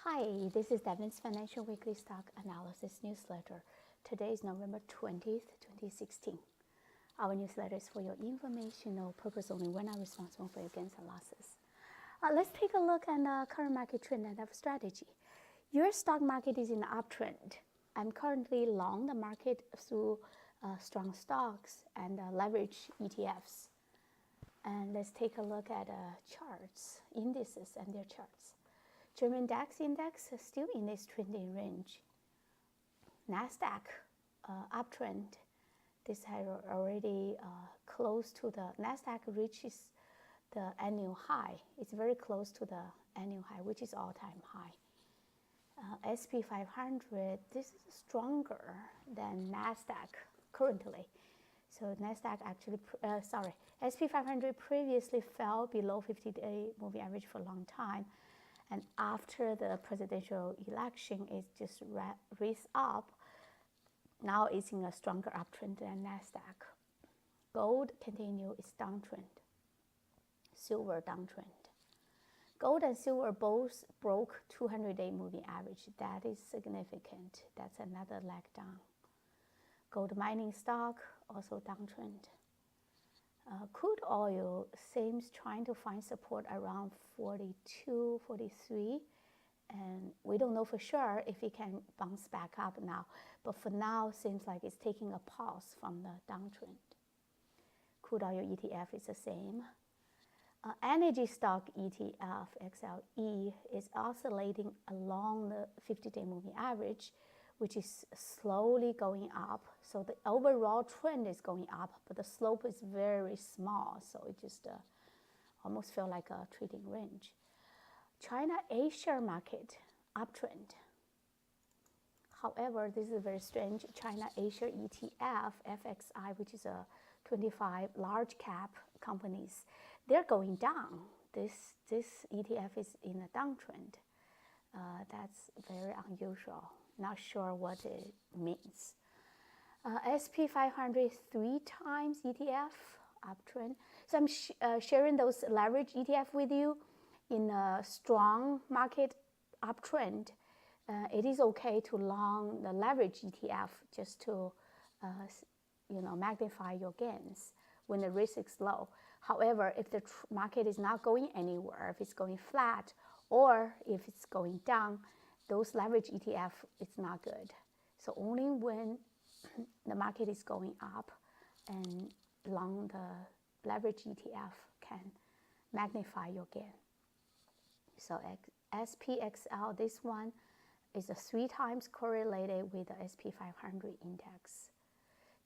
Hi, this is Devins Financial Weekly Stock Analysis Newsletter. Today is November 20th, 2016. Our newsletter is for your informational purpose only. We're not responsible for your gains and losses. Let's take a look at current market trend and our strategy. Your stock market is in the uptrend. I'm currently long the market through strong stocks and leverage ETFs. And let's take a look at charts, indices and their charts. German DAX index is still in this trending range. NASDAQ uptrend. This had already close to the NASDAQ reaches the annual high. It's very close to the annual high, which is all-time high. SP 500. This is stronger than NASDAQ currently. So NASDAQ actually, SP 500 previously fell below 50-day moving average for a long time. And after the presidential election, it just raised up. Now it's in a stronger uptrend than NASDAQ. Gold continue its downtrend. Silver downtrend. Gold and silver both broke 200-day moving average. That is significant. That's another leg down. Gold mining stock also downtrend. Crude oil seems trying to find support around 42, 43, and we don't know for sure if it can bounce back up now. But for now, seems like it's taking a pause from the downtrend. Crude oil ETF is the same. Energy stock ETF, XLE, is oscillating along the 50-day moving average, which is slowly going up. So the overall trend is going up, but the slope is very small. So it just almost feels like a trading range. China-Asia market, uptrend. However, this is very strange. China-Asia ETF, FXI, which is a 25 large cap companies, they're going down. This ETF is in a downtrend. That's very unusual. Not sure what it means. SP 500 3 times ETF uptrend. So I'm sharing those leverage ETF with you in a strong market uptrend. It is okay to long the leverage ETF just to magnify your gains when the risk is low. However, if the market is not going anywhere, if it's going flat, or if it's going down, those leverage ETF, it's not good. So only when the market is going up and long the leverage ETF can magnify your gain. So SPXL, this one is 3 times correlated with the SP 500 index.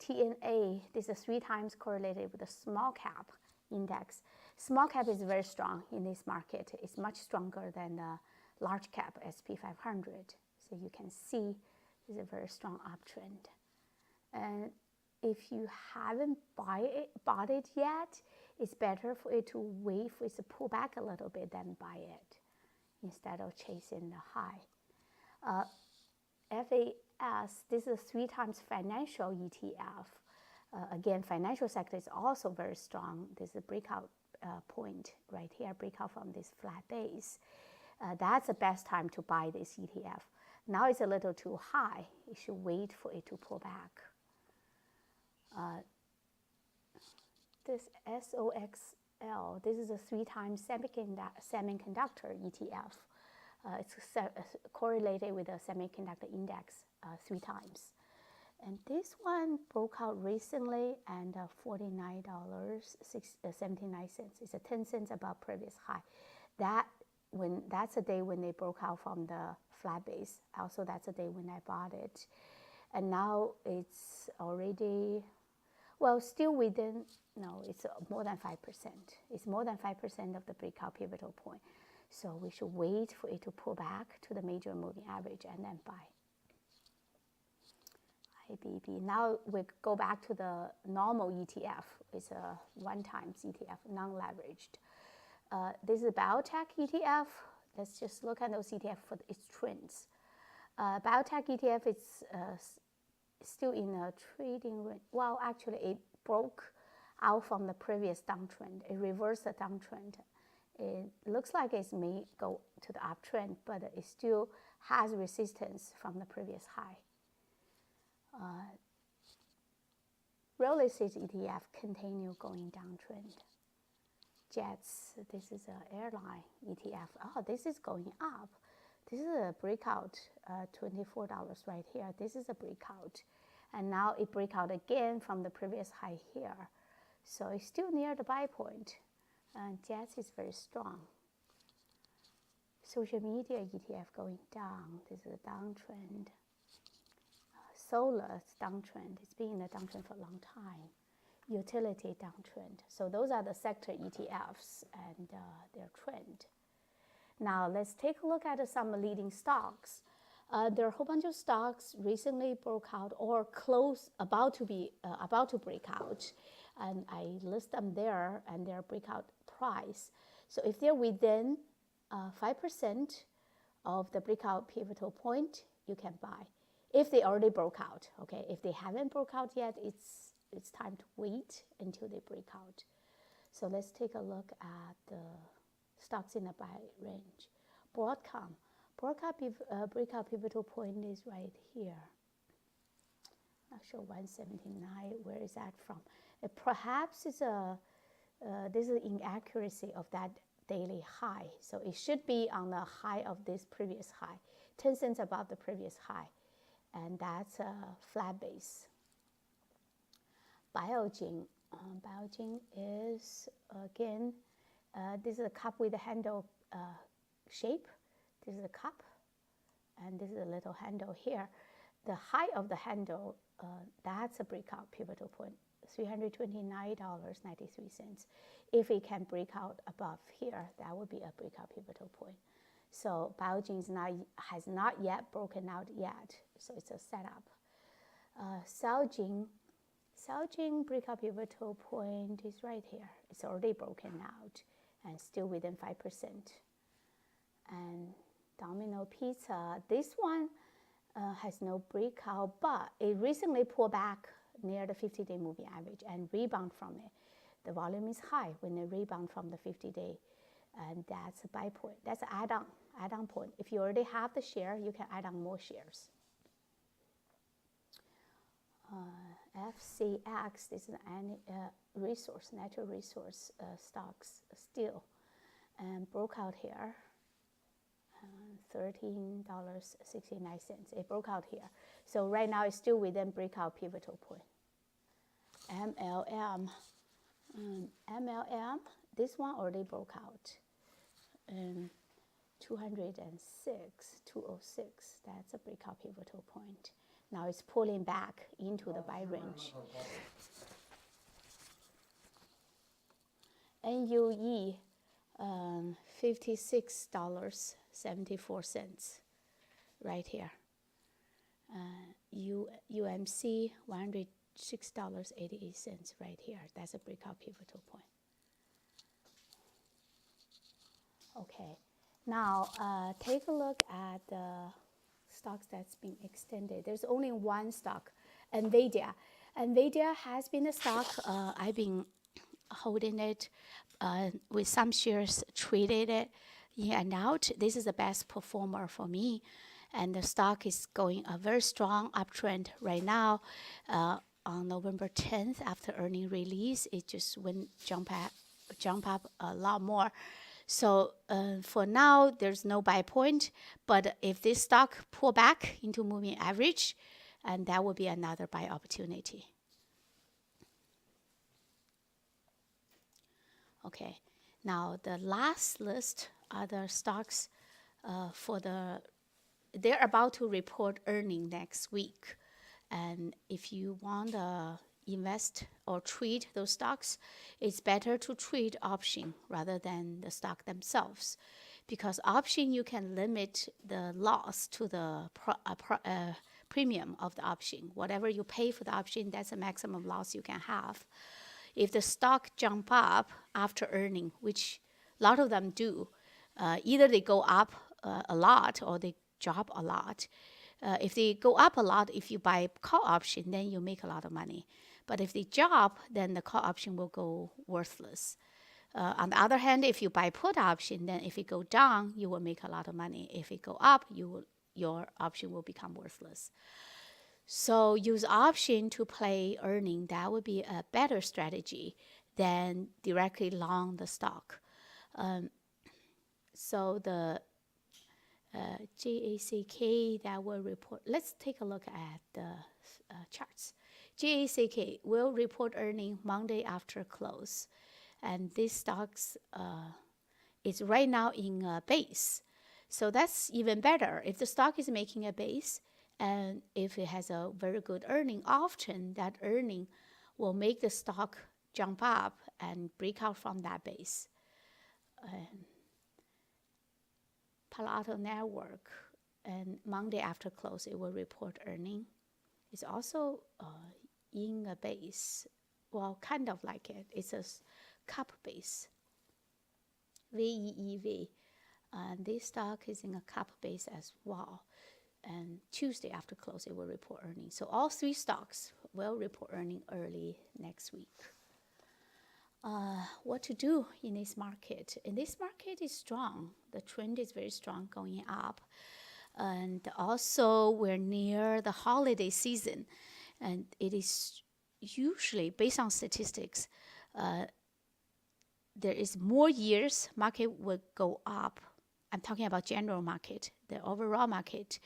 TNA, this is 3 times correlated with the small cap index. Small cap is very strong in this market. It's much stronger than the large cap SP 500. So you can see it's a very strong uptrend. And if you haven't bought it yet, it's better for it to wait for it to pull back a little bit than buy it instead of chasing the high. FAS, this is 3 times financial ETF. Again, financial sector is also very strong. This is a breakout point right here, breakout from this flat base. That's the best time to buy this ETF. Now it's a little too high. You should wait for it to pull back. This SOXL, this is a 3 times semiconductor ETF. It's correlated with the semiconductor index 3 times. And this one broke out recently and $49.79. It's a 10 cents above previous high. That's the day when they broke out from the flat base. Also, that's the day when I bought it. And now it's already, still within, no, it's more than 5%. It's more than 5% of the breakout pivotal point. So we should wait for it to pull back to the major moving average and then buy. IBB. Now we go back to the normal ETF. It's a 1 times ETF, non-leveraged. This is a biotech ETF. Let's just look at those ETF for its trends. Biotech ETF is still in a trading range. Well, actually, it broke out from the previous downtrend. It reversed the downtrend. it looks like it may go to the uptrend, but it still has resistance from the previous high. Real estate ETF continue going downtrend. Jets, this is an airline ETF. Oh, this is going up. This is a breakout, $24 right here. This is a breakout. And now it break out again from the previous high here. So it's still near the buy point. And Jets is very strong. Social media ETF going down. This is a downtrend. Solar is downtrend. It's been in a downtrend for a long time. Utility downtrend. So those are the sector ETFs and their trend. Now let's take a look at some leading stocks. There are a whole bunch of stocks recently broke out or about to break out, and I list them there and their breakout price. So if they're within 5% of the breakout pivotal point, you can buy. If they already broke out, okay. If they haven't broke out yet, it's time to wait until they break out. So let's take a look at the stocks in the buy range. Broadcom breakout pivotal point is right here. Not sure 179. Where is that from? Perhaps it's this is inaccuracy of that daily high. So it should be on the high of this previous high, 10 cents above the previous high, and that's a flat base. Biogen is again. This is a cup with a handle shape. This is a cup, and this is a little handle here. The height of the handle, that's a breakout pivotal point, $329.93. If it can break out above here, that would be a breakout pivotal point. So Biogen has not yet broken out yet, so it's a setup. Celgene breakout pivotal point is right here. It's already broken out and still within 5%. And Domino Pizza, this one has no breakout, but it recently pulled back near the 50-day moving average and rebound from it. The volume is high when it rebound from the 50-day, and that's a buy point. That's an add-on point. If you already have the share, you can add on more shares. FCX, this is an natural resource stocks still, and broke out here. $13.69. It broke out here. So right now it's still within breakout pivotal point. MLM, this one already broke out. 206, that's a breakout pivotal point. Now it's pulling back into the buy range. NUE, $56.74 right here. UMC, $106.88 right here. That's a breakout pivotal point. Okay, now take a look at the stocks that's been extended. There's only one stock, NVIDIA. NVIDIA has been a stock I've been holding it with some shares, traded it in and out. This is the best performer for me, and the stock is going a very strong uptrend right now. On November 10th, after earning release, it just went jump up a lot more. So for now, there's no buy point, but if this stock pull back into moving average, and that will be another buy opportunity. Okay, now the last list are the stocks they're about to report earning next week. And if you want to invest or trade those stocks, it's better to trade option rather than the stock themselves. Because option, you can limit the loss to the premium of the option. Whatever you pay for the option, that's the maximum loss you can have. If the stock jump up after earning, which a lot of them do, either they go up a lot or they drop a lot. If they go up a lot, if you buy call option, then you make a lot of money. But if they drop, then the call option will go worthless. On the other hand, if you buy put option, then if it go down, you will make a lot of money. If it go up, your option will become worthless. So use option to play earning. That would be a better strategy than directly long the stock. So the JACK that will report. Let's take a look at the charts. JACK will report earning Monday after close. And this stocks is right now in a base. So that's even better. If the stock is making a base and if it has a very good earning, often that earning will make the stock jump up and break out from that base. Palo Alto Network, and Monday after close, it will report earning. It's also in a base. Well, kind of like it. It's a cup base. VEEV. This stock is in a cup base as well. And Tuesday after close, it will report earnings. So all three stocks will report earning early next week. What to do in this market? And this market is strong. The trend is very strong going up. And also we're near the holiday season. And it is usually, based on statistics, there is more years market will go up. I'm talking about general market. The overall market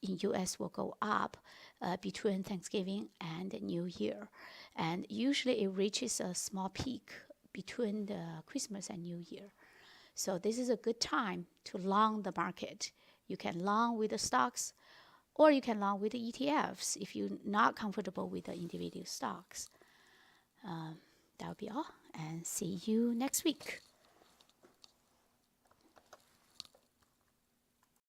in US will go up between Thanksgiving and New Year. And usually it reaches a small peak between the Christmas and New Year. So this is a good time to long the market. You can long with the stocks or you can long with the ETFs if you're not comfortable with the individual stocks. That will be all, and see you next week.